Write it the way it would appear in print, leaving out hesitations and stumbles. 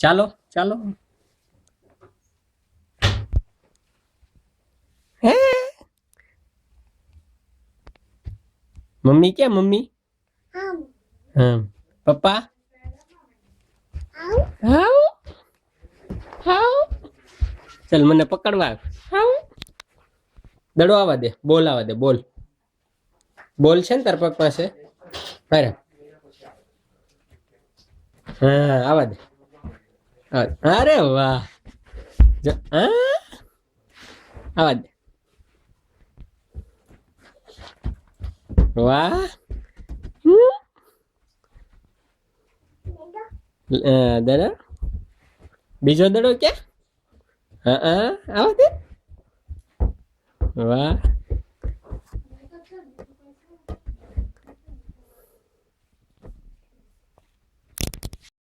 ચાલો ચાલો. હે મમ્મી ક્યાં મમ્મી? હા પપ્પા હાઉ હાઉ. ચાલ મને પકડવા હાઉ. દડો આવવા દે, બોલ આવવા દે, બોલ. બોલ છે ને તાર પગ પાસે? અરે હા આવવા દે. અરે વાહ. હા આવવા દે. વાહ. દડો બીજો દડો ક્યાં? હા આવવા દે. વાહ.